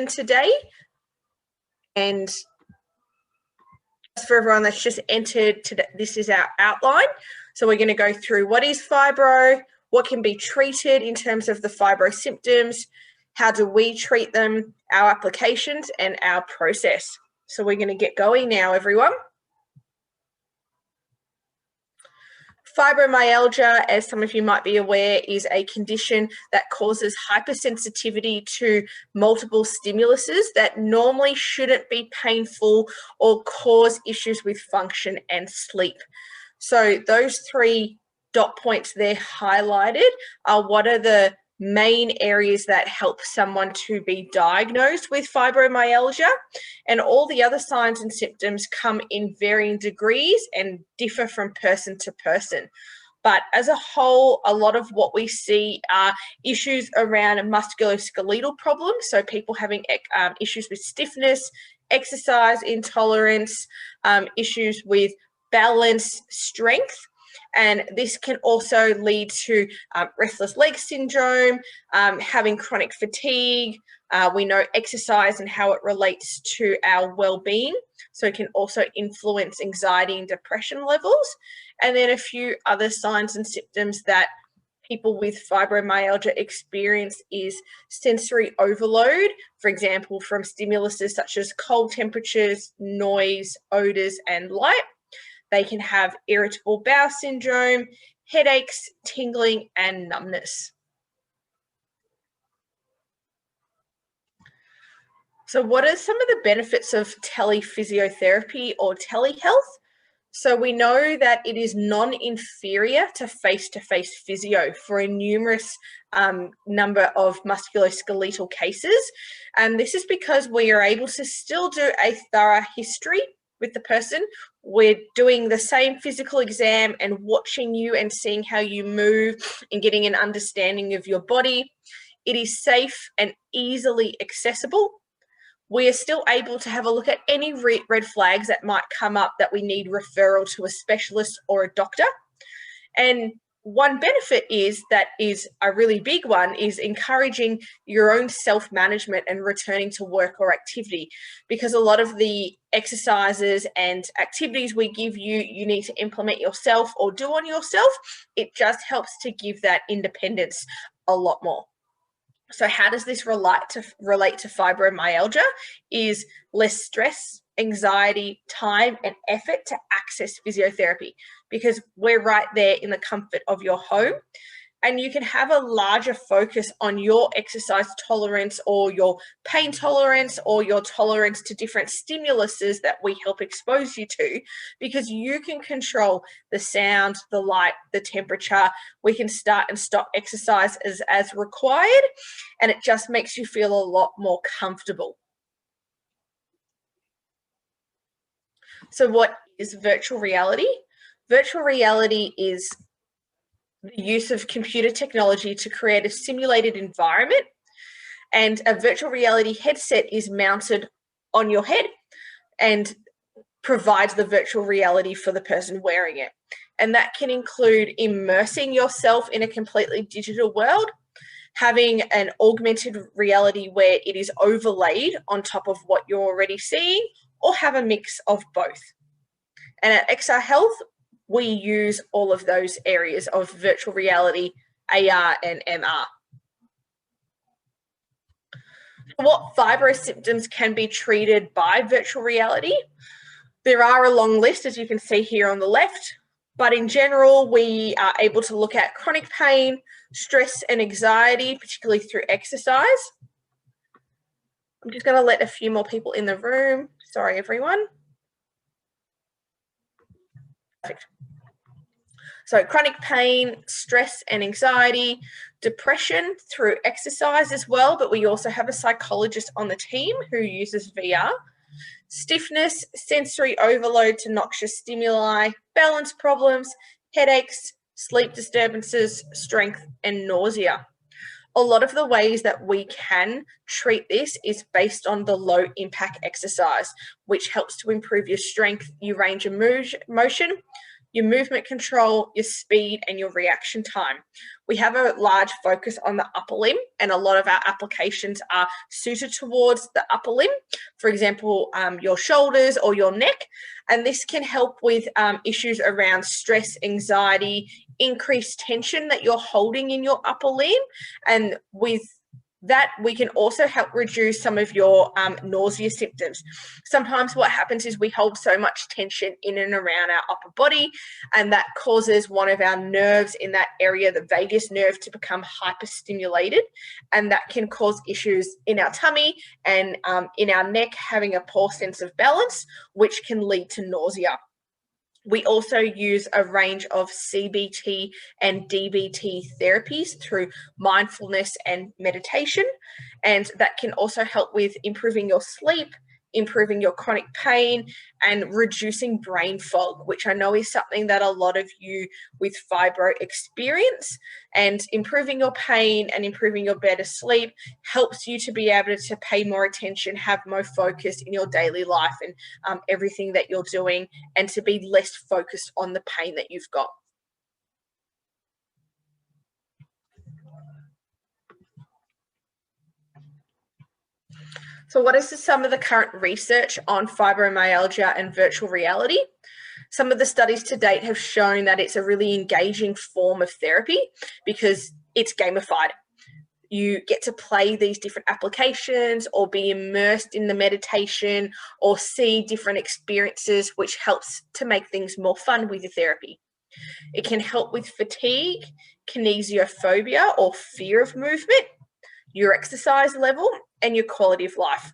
today. And for everyone that's just entered today, this is our outline. So we're going to go through what is fibro, what can be treated in terms of the fibro symptoms, how do we treat them, our applications, and our process. So we're going to get going now, everyone. Fibromyalgia, as some of you might be aware, is a condition that causes hypersensitivity to multiple stimuluses that normally shouldn't be painful or cause issues with function and sleep. So those 3 dot points there highlighted are what are the main areas that help someone to be diagnosed with fibromyalgia, and all the other signs and symptoms come in varying degrees and differ from person to person. But as a whole, a lot of what we see are issues around musculoskeletal problems, so people having issues with stiffness, exercise intolerance, issues with balance, strength. And this can also lead to restless leg syndrome, having chronic fatigue. We know exercise and how it relates to our well-being. So it can also influence anxiety and depression levels. And then a few other signs and symptoms that people with fibromyalgia experience is sensory overload, for example, from stimuluses such as cold temperatures, noise, odors, and light. They can have irritable bowel syndrome, headaches, tingling, and numbness. So what are some of the benefits of telephysiotherapy or telehealth? So we know that it is non-inferior to face-to-face physio for a numerous number of musculoskeletal cases. And this is because we are able to still do a thorough history with the person. We're doing the same physical exam and watching you and seeing how you move and getting an understanding of your body. It is safe and easily accessible. We are still able to have a look at any red flags that might come up that we need referral to a specialist or a doctor. And one benefit is that is a really big one is encouraging your own self-management and returning to work or activity, because a lot of the exercises and activities we give you, you need to implement yourself or do on yourself. It just helps to give that independence a lot more. So how does this relate to fibromyalgia? Is less stress, anxiety, time, and effort to access physiotherapy, because we're right there in the comfort of your home, and you can have a larger focus on your exercise tolerance or your pain tolerance or your tolerance to different stimuluses that we help expose you to, because you can control the sound, the light, the temperature. We can start and stop exercise as required, and it just makes you feel a lot more comfortable. So what is virtual reality? Virtual reality is the use of computer technology to create a simulated environment, and a virtual reality headset is mounted on your head and provides the virtual reality for the person wearing it. And that can include immersing yourself in a completely digital world, having an augmented reality where it is overlaid on top of what you're already seeing, or have a mix of both. And at XRHealth, we use all of those areas of virtual reality, AR and MR. What fibro symptoms can be treated by virtual reality? There are a long list, as you can see here on the left, but in general, we are able to look at chronic pain, stress and anxiety, particularly through exercise. I'm just going to let a few more people in the room. Sorry, everyone. Perfect. So chronic pain, stress and anxiety, depression through exercise as well, but we also have a psychologist on the team who uses VR. Stiffness, sensory overload to noxious stimuli, balance problems, headaches, sleep disturbances, strength and nausea. A lot of the ways that we can treat this is based on the low impact exercise, which helps to improve your strength, your range of motion, your movement control, your speed, and your reaction time. We have a large focus on the upper limb, and a lot of our applications are suited towards the upper limb, for example, your shoulders or your neck. And this can help with issues around stress, anxiety, increased tension that you're holding in your upper limb. And with that, we can also help reduce some of your nausea symptoms. Sometimes what happens is we hold so much tension in and around our upper body, and that causes one of our nerves in that area, the vagus nerve, to become hyperstimulated, and that can cause issues in our tummy and in our neck, having a poor sense of balance, which can lead to nausea. We also use a range of CBT and DBT therapies through mindfulness and meditation, and that can also help with improving your sleep, improving your chronic pain, and reducing brain fog, which I know is something that a lot of you with fibro experience. And improving your pain and improving your better sleep helps you to be able to pay more attention, have more focus in your daily life and everything that you're doing, and to be less focused on the pain that you've got. So what is some of the current research on fibromyalgia and virtual reality? Some of the studies to date have shown that it's a really engaging form of therapy because it's gamified. You get to play these different applications or be immersed in the meditation or see different experiences, which helps to make things more fun with your therapy. It can help with fatigue, kinesiophobia or fear of movement, your exercise level, and your quality of life.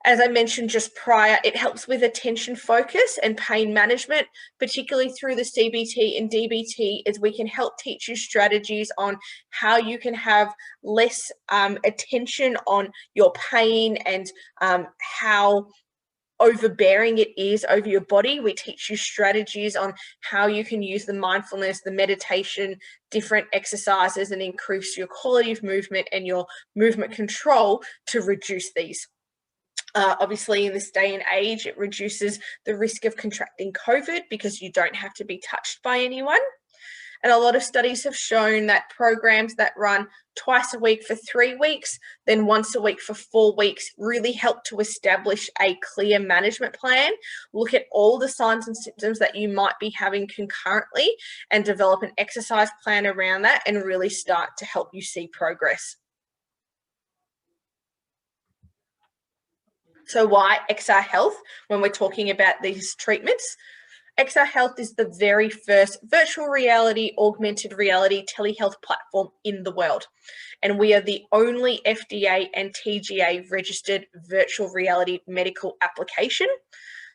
As I mentioned just prior, it helps with attention focus and pain management, particularly through the CBT and DBT, as we can help teach you strategies on how you can have less attention on your pain and how overbearing it is over your body. We teach you strategies on how you can use the mindfulness, the meditation, different exercises, and increase your quality of movement and your movement control to reduce these. Obviously, in this day and age, it reduces the risk of contracting COVID because you don't have to be touched by anyone. And a lot of studies have shown that programs that run twice a week for 3 weeks, then once a week for 4 weeks, really help to establish a clear management plan, look at all the signs and symptoms that you might be having concurrently, and develop an exercise plan around that and really start to help you see progress. So why XRHealth when we're talking about these treatments? XRHealth is the very first virtual reality, augmented reality telehealth platform in the world. And we are the only FDA and TGA registered virtual reality medical application.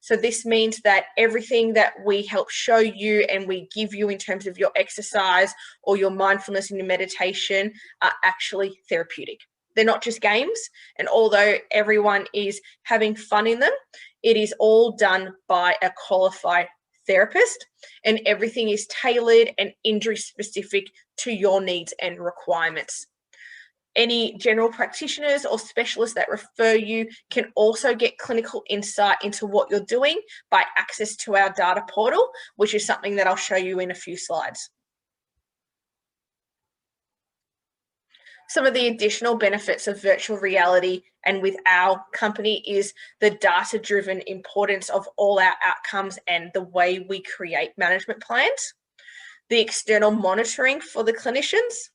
So this means that everything that we help show you and we give you in terms of your exercise or your mindfulness and your meditation are actually therapeutic. They're not just games, and although everyone is having fun in them, it is all done by a qualified therapist, and everything is tailored and injury specific to your needs and requirements. Any general practitioners or specialists that refer you can also get clinical insight into what you're doing by access to our data portal, which is something that I'll show you in a few slides. Some of the additional benefits of virtual reality and with our company is the data-driven importance of all our outcomes and the way we create management plans, the external monitoring for the clinicians,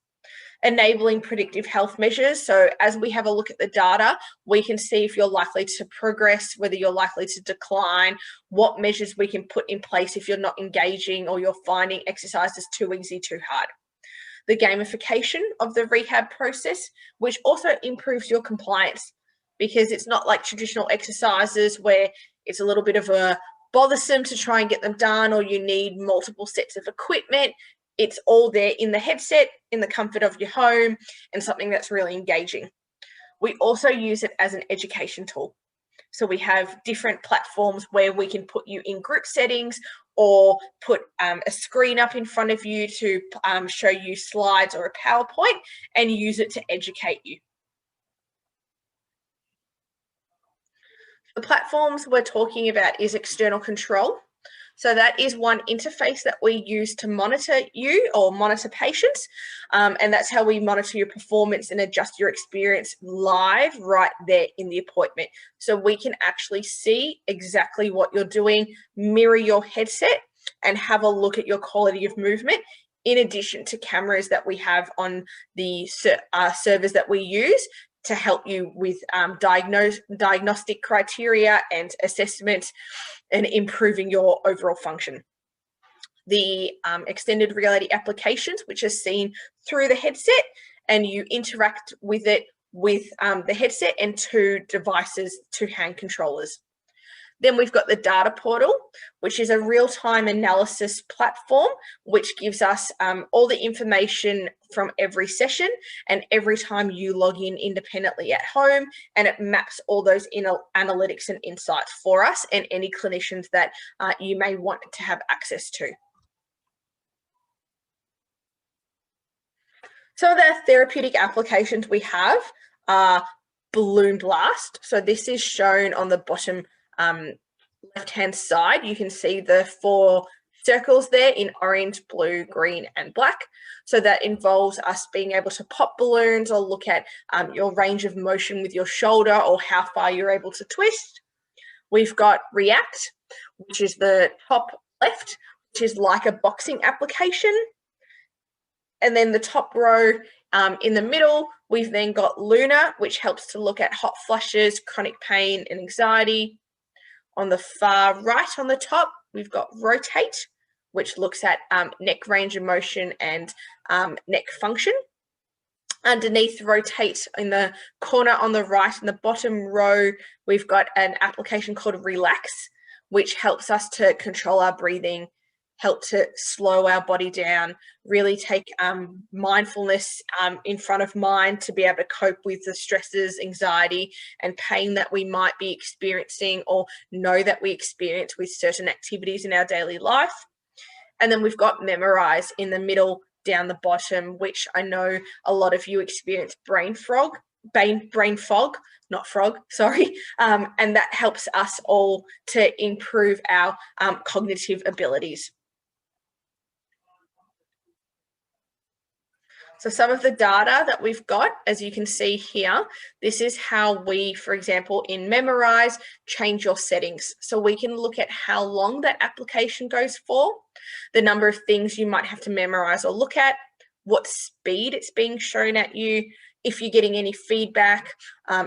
enabling predictive health measures. So as we have a look at the data, we can see if you're likely to progress, whether you're likely to decline, what measures we can put in place if you're not engaging or you're finding exercises too easy, too hard. The gamification of the rehab process, which also improves your compliance, because it's not like traditional exercises where it's a little bit of a bothersome to try and get them done, or you need multiple sets of equipment. It's all there in the headset, in the comfort of your home, and something that's really engaging. We also use it as an education tool. So we have different platforms where we can put you in group settings or put a screen up in front of you to show you slides or a PowerPoint and use it to educate you. The platforms we're talking about is external control. So that is one interface that we use to monitor you or monitor patients. And that's how we monitor your performance and adjust your experience live right there in the appointment. So we can actually see exactly what you're doing, mirror your headset, and have a look at your quality of movement, in addition to cameras that we have on the servers that we use to help you with diagnostic criteria and assessment and improving your overall function. The extended reality applications, which are seen through the headset, and you interact with it with the headset and two devices, two hand controllers. Then we've got the data portal, which is a real-time analysis platform, which gives us all the information from every session and every time you log in independently at home, and it maps all those analytics and insights for us and any clinicians that you may want to have access to. Some of the therapeutic applications we have are balloon blast. So this is shown on the bottom left-hand side. You can see the 4 circles there in orange, blue, green, and black. So that involves us being able to pop balloons or look at your range of motion with your shoulder or how far you're able to twist. We've got React, which is the top left, which is like a boxing application. And then the top row in the middle, we've then got Luna, which helps to look at hot flushes, chronic pain, and anxiety. On the far right on the top, we've got Rotate, which looks at neck range of motion and neck function. Underneath Rotate, in the corner on the right in the bottom row, we've got an application called Relax, which helps us to control our breathing, help to slow our body down, really take mindfulness in front of mind to be able to cope with the stresses, anxiety, and pain that we might be experiencing or know that we experience with certain activities in our daily life. And then we've got Memorize in the middle down the bottom, which I know a lot of you experience brain fog, not frog, sorry. And that helps us all to improve our cognitive abilities. So some of the data that we've got, as you can see here, this is how we, for example, in Memorize, change your settings. So we can look at how long that application goes for, the number of things you might have to memorize or look at, what speed it's being shown at you, if you're getting any feedback,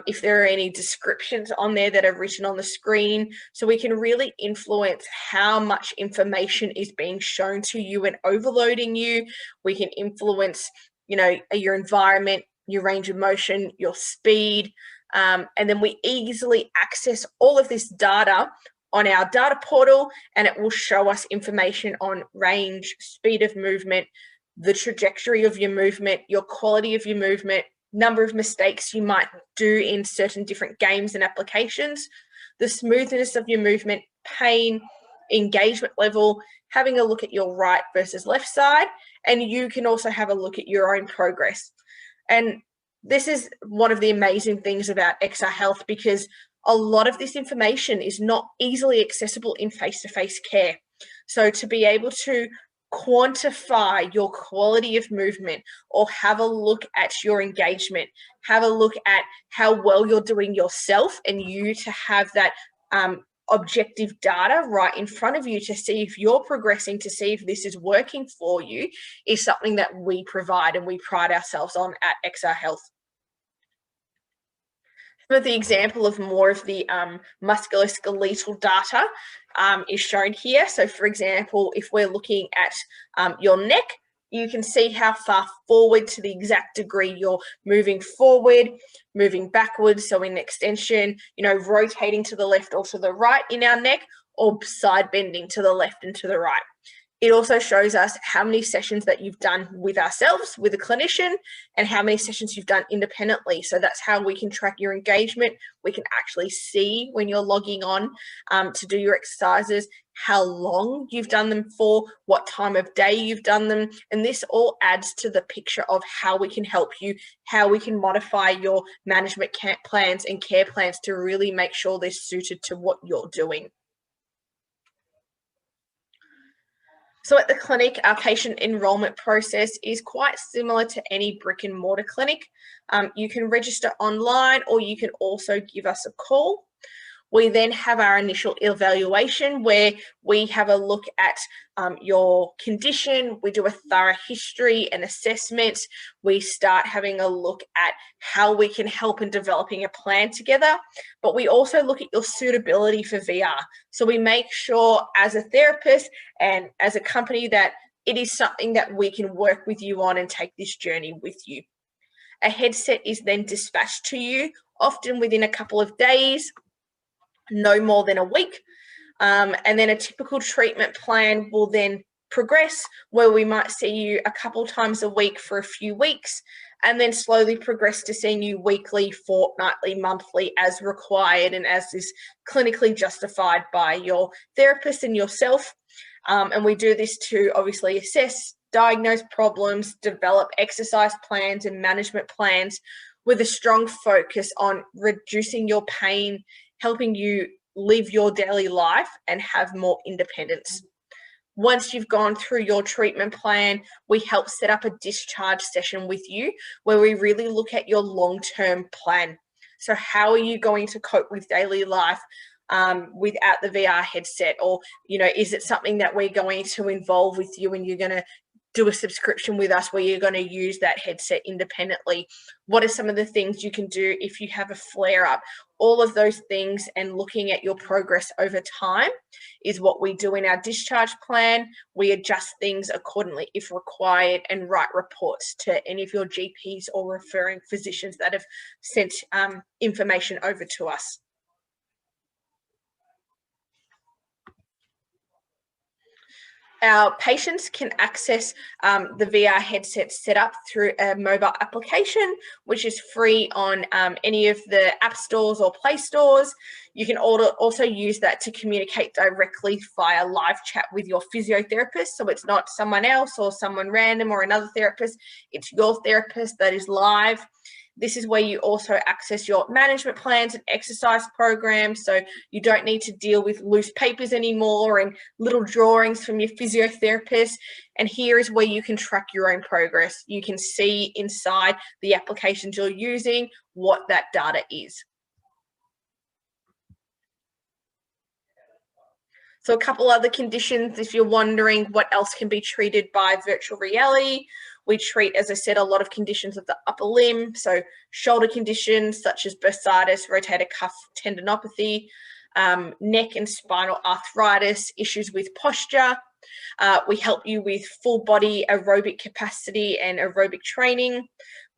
if there are any descriptions on there that are written on the screen. So we can really influence how much information is being shown to you and overloading you. We can influence your environment, your range of motion, your speed, and then we easily access all of this data on our data portal, and it will show us information on range, speed of movement, the trajectory of your movement, your quality of your movement, number of mistakes you might do in certain different games and applications, the smoothness of your movement, pain, engagement level, having a look at your right versus left side, and you can also have a look at your own progress. And this is one of the amazing things about XRHealth, because a lot of this information is not easily accessible in face-to-face care. So to be able to quantify your quality of movement or have a look at your engagement, have a look at how well you're doing yourself, and you to have that objective data right in front of you to see if you're progressing, to see if this is working for you, is something that we provide and we pride ourselves on at XRHealth. Some of the example of more of the musculoskeletal data is shown here. So for example, if we're looking at your neck, you can see how far forward to the exact degree you're moving forward, moving backwards, so in extension, rotating to the left or to the right in our neck, or side bending to the left and to the right. It also shows us how many sessions that you've done with ourselves, with a clinician, and how many sessions you've done independently. So that's how we can track your engagement. We can actually see when you're logging on to do your exercises, how long you've done them for, what time of day you've done them. And this all adds to the picture of how we can help you, how we can modify your management plans and care plans to really make sure they're suited to what you're doing. So at the clinic, our patient enrolment process is quite similar to any brick and mortar clinic. You can register online, or you can also give us a call. We then have our initial evaluation where we have a look at your condition. We do a thorough history and assessment. We start having a look at how we can help in developing a plan together. But we also look at your suitability for VR. So we make sure as a therapist and as a company that it is something that we can work with you on and take this journey with you. A headset is then dispatched to you, often within a couple of days, no more than a week. And then a typical treatment plan will then progress, where we might see you a couple times a week for a few weeks, and then slowly progress to seeing you weekly, fortnightly, monthly, as required and as is clinically justified by your therapist and yourself. And we do this to obviously assess, diagnose problems, develop exercise plans and management plans with a strong focus on reducing your pain, helping you live your daily life and have more independence. Once you've gone through your treatment plan, we help set up a discharge session with you where we really look at your long-term plan. So how are you going to cope with daily life without the VR headset? Or, is it something that we're going to involve with you and you're going to do a subscription with us where you're going to use that headset independently? What are some of the things you can do if you have a flare up? All of those things, and looking at your progress over time, is what we do in our discharge plan. We adjust things accordingly if required and write reports to any of your GPs or referring physicians that have sent information over to us. Our patients can access the VR headset set up through a mobile application, which is free on any of the app stores or play stores. You can also use that to communicate directly via live chat with your physiotherapist. So it's not someone else or someone random or another therapist. It's your therapist that is live. This is where you also access your management plans and exercise programs. So you don't need to deal with loose papers anymore and little drawings from your physiotherapist. And here is where you can track your own progress. You can see inside the applications you're using what that data is. So a couple other conditions, if you're wondering what else can be treated by virtual reality. We treat, as I said, a lot of conditions of the upper limb, so shoulder conditions such as bursitis, rotator cuff tendinopathy, neck and spinal arthritis, issues with posture. We help you with full body aerobic capacity and aerobic training.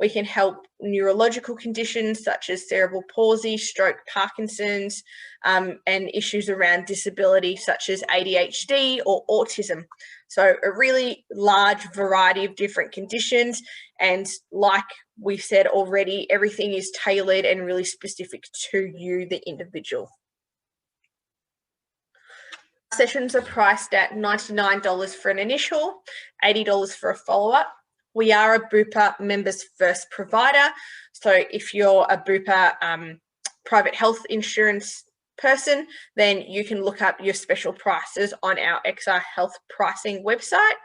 We can help neurological conditions such as cerebral palsy, stroke, Parkinson's, and issues around disability such as ADHD or autism. So a really large variety of different conditions. And like we said already, everything is tailored and really specific to you, the individual. Sessions are priced at $99 for an initial, $80 for a follow-up. We are a Bupa Members First provider. So if you're a Bupa private health insurance person, then you can look up your special prices on our XRHealth pricing website.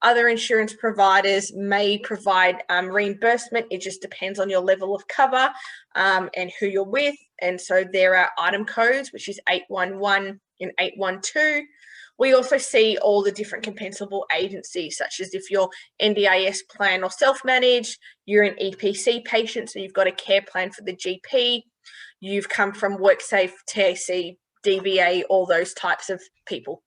Other insurance providers may provide reimbursement. It just depends on your level of cover and who you're with. And so there are item codes, which is 811 and 812. We also see all the different compensable agencies, such as if you're NDIS plan or self-managed, you're an EPC patient, so you've got a care plan for the GP, you've come from WorkSafe, TAC, DVA, all those types of people.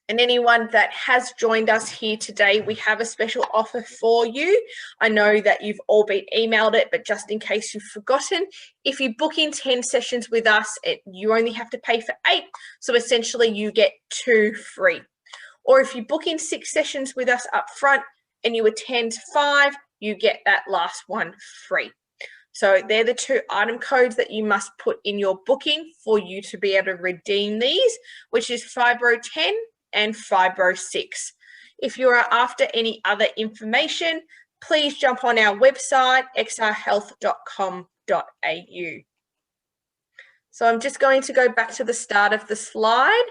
And anyone that has joined us here today, we have a special offer for you. I know that you've all been emailed it, but just in case you've forgotten, if you book in 10 sessions with us, you only have to pay for 8. So essentially you get 2 free. Or if you book in 6 sessions with us up front and you attend 5, you get that last one free. So they're the 2 item codes that you must put in your booking for you to be able to redeem these, which is Fibro10 and Fibro6. If you are after any other information, please jump on our website, xrhealth.com.au. So I'm just going to go back to the start of the slide.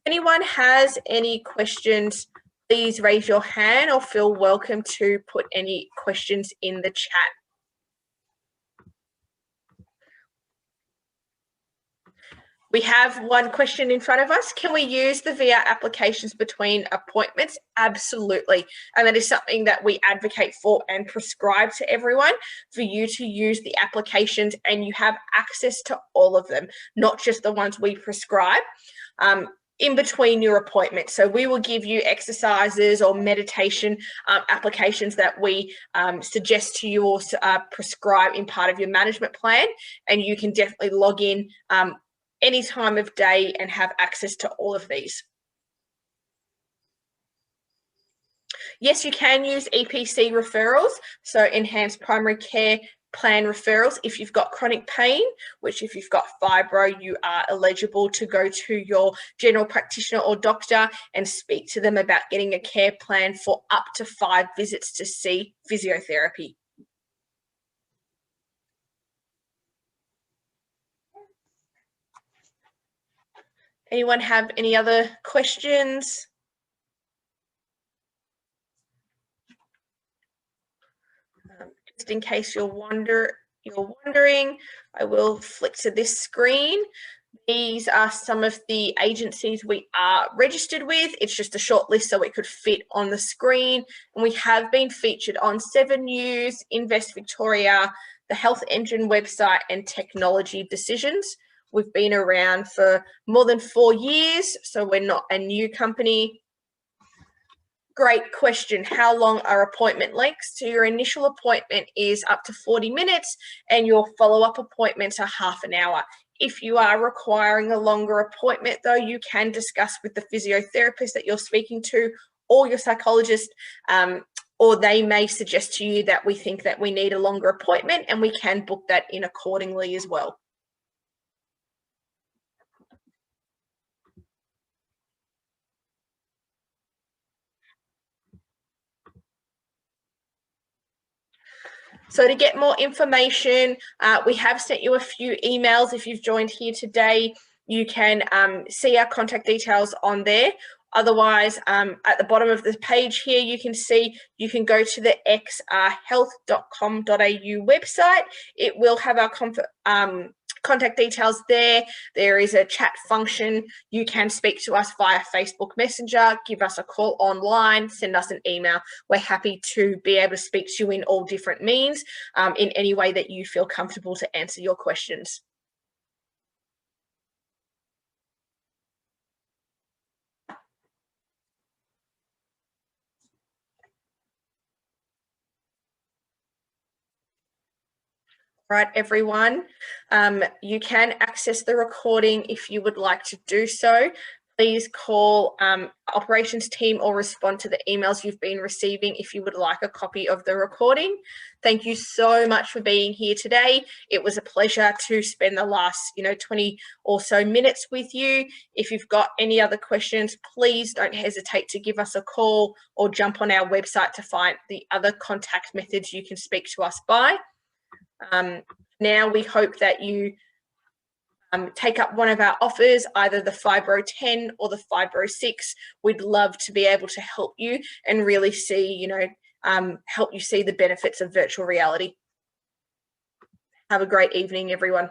anyone has any questions, please raise your hand or feel welcome to put any questions in the chat. We have one question in front of us. Can we use the VR applications between appointments? Absolutely. And that is something that we advocate for and prescribe to everyone, for you to use the applications and you have access to all of them, not just the ones we prescribe. In between your appointments. So we will give you exercises or meditation applications that we suggest to you or prescribe in part of your management plan. And you can definitely log in any time of day and have access to all of these. Yes, you can use EPC referrals, so enhanced primary care plan referrals if you've got chronic pain, which if you've got fibro, you are eligible to go to your general practitioner or doctor and speak to them about getting a care plan for up to 5 visits to see physiotherapy. Anyone have any other questions? Just in case you're wondering, I will flick to this screen. These are some of the agencies we are registered with. It's just a short list so it could fit on the screen. And we have been featured on 7 News, Invest Victoria, the Health Engine website, and Technology Decisions. We've been around for more than 4 years, so we're not a new company. Great question. How long are appointment lengths? So your initial appointment is up to 40 minutes and your follow-up appointments are half an hour. If you are requiring a longer appointment, though, you can discuss with the physiotherapist that you're speaking to or your psychologist, or they may suggest to you that we think that we need a longer appointment and we can book that in accordingly as well. So to get more information, we have sent you a few emails. If you've joined here today, you can see our contact details on there. Otherwise, at the bottom of the page here, you can see you can go to the xrhealth.com.au website. It will have our contact details there. There is a chat function. You can speak to us via Facebook Messenger, give us a call online, send us an email. We're happy to be able to speak to you in all different means, in any way that you feel comfortable to answer your questions. Right, everyone, you can access the recording if you would like to do so. Please call operations team or respond to the emails you've been receiving if you would like a copy of the recording. Thank you so much for being here today. It was a pleasure to spend the last 20 or so minutes with you. If you've got any other questions, please don't hesitate to give us a call or jump on our website to find the other contact methods you can speak to us by. Now we hope that you take up one of our offers, either the Fibro 10 or the Fibro 6. We'd love to be able to help you and really see, help you see the benefits of virtual reality. Have a great evening, everyone.